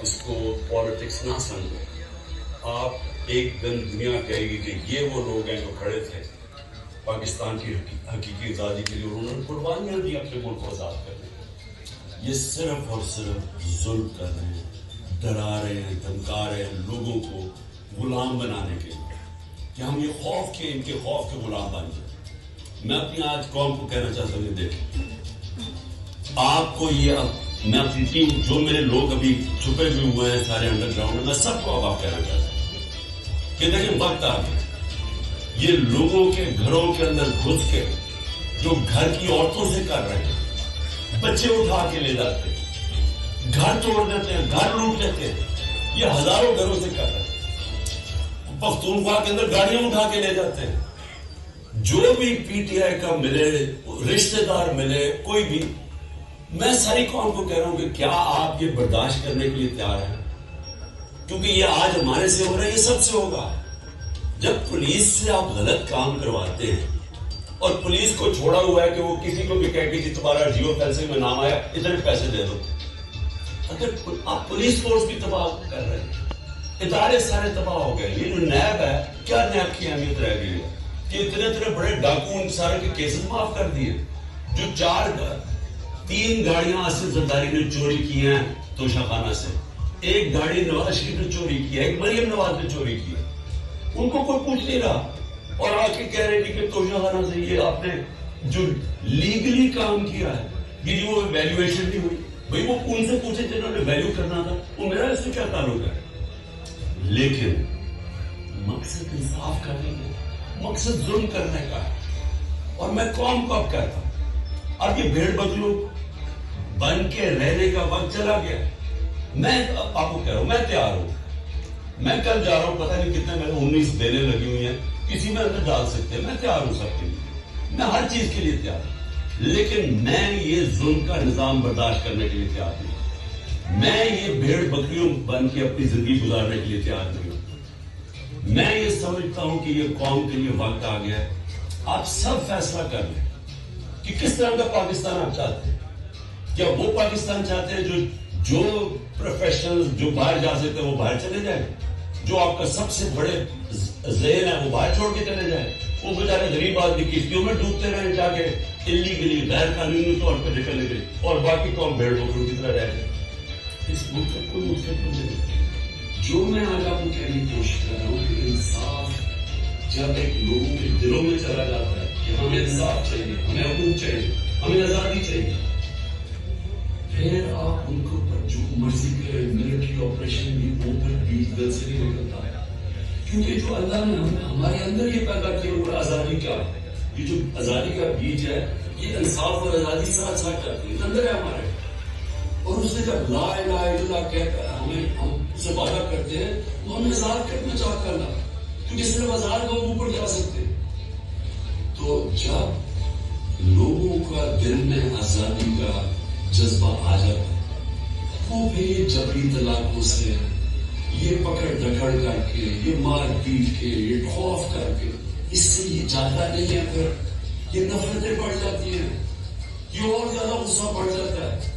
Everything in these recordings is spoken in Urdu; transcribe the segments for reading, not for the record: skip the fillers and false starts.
اس کو پالیٹکس نہ سمجھیں. آپ ایک دن دنیا کہے گی کہ یہ وہ لوگ ہیں جو کھڑے تھے پاکستان کی حقیقی آزادی کے لیے، انہوں نے قربانیاں دی اپنے ملک کو آزاد کرنے. یہ صرف اور صرف ظلم کر رہے ہیں، ڈرا رہے ہیں، دھمکا رہے ہیں لوگوں کو غلام بنانے کے لیے کہ ہم یہ خوف کے ان کے خوف کے غلام بن جائیں. میں اپنی آج قوم کو کہنا چاہتا ہوں کہ دیکھیں آپ کو یہ اب میں اپنی ٹیم جو میرے لوگ ابھی چھپے بھی ہوئے ہیں سارے انڈر گراؤنڈ میں سب کو اب آپ کہنا چاہتا ہوں کہ دیکھیں وقت آ گیا. یہ لوگوں کے گھروں کے اندر گھس کے جو گھر کی عورتوں سے کر رہے ہیں، بچے اٹھا کے لے جاتے ہیں، گھر توڑ دیتے ہیں، گھر لوٹ لیتے ہیں، یہ ہزاروں گھروں سے کر رہے ہیں. پختونخوا کے اندر گاڑیاں اٹھا کے لے جاتے ہیں. جو بھی پی ٹی آئی کا ملے، رشتہ دار ملے، کوئی بھی، میں ساری قوم کو کہہ رہا ہوں کہ کیا آپ یہ برداشت کرنے کے لیے تیار ہیں؟ کیونکہ یہ آج ہمارے سے ہو رہا ہے، یہ سب سے ہوگا. جب پولیس سے آپ غلط کام کرواتے ہیں اور پولیس کو چھوڑا ہوا ہے کہ وہ کسی کو بھی کہہ کہ جی تمہارا جیو فینسنگ میں نام آیا اتنے پیسے دے دو. اگر آپ پولیس فورس بھی تباہ کر رہے ہیں، ادارے سارے تباہ ہو گئے. یہ جو نیب ہے، کیا نیب کی اہمیت رہ گئی ہے کہ اتنے بڑے ڈاکو ان سارے کے کیسز معاف کر دیے. جو 3 گاڑیاں آصف زرداری نے چوری کی ہیں توشہ خانہ سے، 1 گاڑی نواز شریف نے چوری کی ہے، 1 مریم نواز نے چوری کی ہے، ان کو کوئی پوچھ نہیں رہا. اور آ کے کہہ رہے کہ توشہ خانہ سے یہ آپ نے جو لیگلی کام کیا ہے، یہ جو ویلیویشن نہیں ہوئی، بھئی وہ ان سے پوچھے جنہوں نے ویلیو کرنا تھا، وہ میرا اس سے کیا تعلق ہے. لیکن مقصد انصاف کرنے کا، مقصد ظلم کرنے کا ہے. اور میں قوم کو اب کہتا ہوں اب یہ بھیڑ بکلو بن کے رہنے کا وقت چلا گیا. میں آپ کو کہہ رہا ہوں میں تیار ہوں. میں کل جا رہا ہوں، پتہ نہیں کتنے میں 19 بیلیں لگی ہوئی ہیں، کسی میں اندر ڈال سکتے ہیں. میں تیار ہوں سب کے لیے، میں ہر چیز کے لیے تیار ہوں. لیکن میں یہ ظلم کا نظام برداشت کرنے کے لیے تیار نہیں. میں یہ بھیڑ بکریوں بن کے اپنی زندگی گزارنے کے لیے تیار نہیں ہوں. میں یہ سمجھتا ہوں کہ یہ قوم کے لیے وقت آ گیا ہے. آپ سب فیصلہ کر لیں کہ کس طرح کا پاکستان آپ چاہتے ہیں. کیا وہ پاکستان چاہتے ہیں جو پروفیشنل جو باہر جا سکتے ہیں وہ باہر چلے جائیں، جو آپ کا سب سے بڑے ذہن ہے وہ باہر چھوڑ کے چلے جائیں، وہ بیچارے غریب آدمی کشتیوں میں ڈوبتے رہے جا کے اللیگلی غیر قانونی طور پہ نکلنے کے لیے، اور باقی قوم بھیڑ بکریوں کی طرح رہ جائے. اس ملک میں کوئی مطلب نہیں. جو میں آج آپ کو کہنے کی کوشش کر رہا ہوں کہ انصاف جب ایک لوگوں کے دلوں میں چلا جاتا ہے کہ ہمیں انصاف چاہیے، ہمیں حقوق چاہیے، ہمیں آزادی چاہیے، پھر آپ ان کو جو مرضی کے ملٹری آپریشن بھی وہ پھر بیچ دل سے نہیں نکلتا ہے. کیونکہ جو اللہ نے ہمارے اندر یہ پیدا کیا وہ آزادی کا ہے. یہ جو آزادی کا بیج ہے یہ انصاف اور آزادی ساتھ ساتھ کرتی ہے، اندر ہے ہمارے. اور اس نے جب لا الہ الا اللہ کہتا ہے ہم اسے وعدہ کرتے ہیں تو ہمیں آزاد کرنا چاہتا ہے اللہ، کیونکہ صرف آزاد لوگ اوپر جا سکتے. تو جب لوگوں کا دل میں آزادی کا جذبہ آ جاتا ہے وہ بھی جبری طلاقوں سے، یہ پکڑ دکڑ کر کے، یہ مار پیٹ کے، یہ خوف کر کے، اس سے یہ جاتا نہیں ہے. پھر یہ نفرتیں بڑھ جاتی ہیں، یہ اور زیادہ غصہ بڑھ جاتا ہے،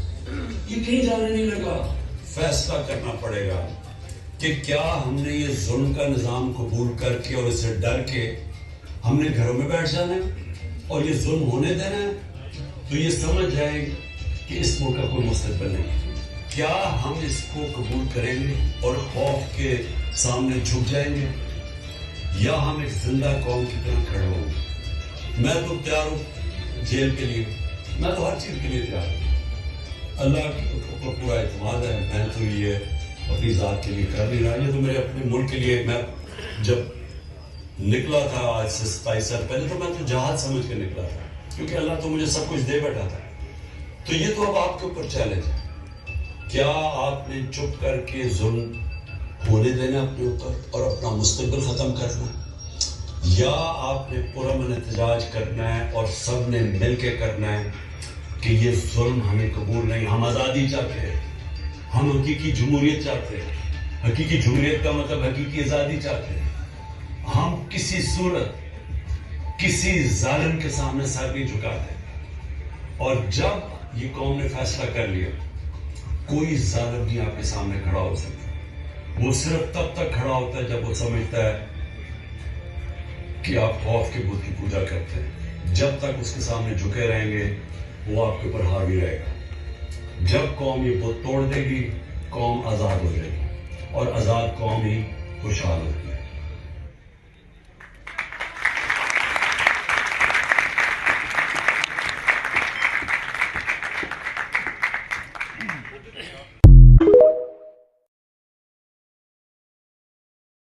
یہ کہیں جانے نہیں لگا. فیصلہ کرنا پڑے گا کہ کیا ہم نے یہ ظلم کا نظام قبول کر کے اور اسے ڈر کے ہم نے گھروں میں بیٹھ جانا ہے اور یہ ظلم ہونے دینا ہے. تو یہ سمجھ جائے کہ اس ملک کا کوئی مستقبل نہیں. کیا ہم اس کو قبول کریں گے اور خوف کے سامنے جھک جائیں گے، یا ہم ایک زندہ قوم کی طرح کھڑے ہوں گے؟ میں تو تیار ہوں جیل کے لیے، میں تو ہر چیز کے لیے تیار ہوں. اللہ کو پورا اعتماد ہے. میں تو یہ اپنی ذات کے لیے کر نہیں رہا، یہ تو میرے اپنے ملک کے لیے. میں جب نکلا تھا آج سے 27 سال پہلے تو میں تو جہاد سمجھ کے نکلا تھا، کیونکہ اللہ تو مجھے سب کچھ دے بیٹھا تھا. تو یہ تو اب آپ کے اوپر چیلنج ہے. کیا آپ نے چپ کر کے ظلم ہونے دینا اپنے اوپر اور اپنا مستقبل ختم کرنا، یا آپ نے پرامن احتجاج کرنا ہے اور سب نے مل کے کرنا ہے کہ یہ ظلم ہمیں قبول نہیں، ہم آزادی چاہتے ہیں، ہم حقیقی جمہوریت چاہتے ہیں. حقیقی جمہوریت کا مطلب حقیقی آزادی چاہتے ہیں. ہم کسی صورت کسی ظالم کے سامنے سر نہیں جھکاتے. اور جب یہ قوم نے فیصلہ کر لیا کوئی ظالم نہیں آپ کے سامنے کھڑا ہو سکتا. وہ صرف تب تک کھڑا ہوتا ہے جب وہ سمجھتا ہے کہ آپ خوف کے بت کی پوجا کرتے ہیں. جب تک اس کے سامنے جھکے رہیں گے وہ آپ کے اوپر حاوی رہے گا. جب قوم یہ بت توڑ دے گی قوم آزاد ہو جائے گی, اور آزاد قوم ہی خوشحال ہوتی ہے.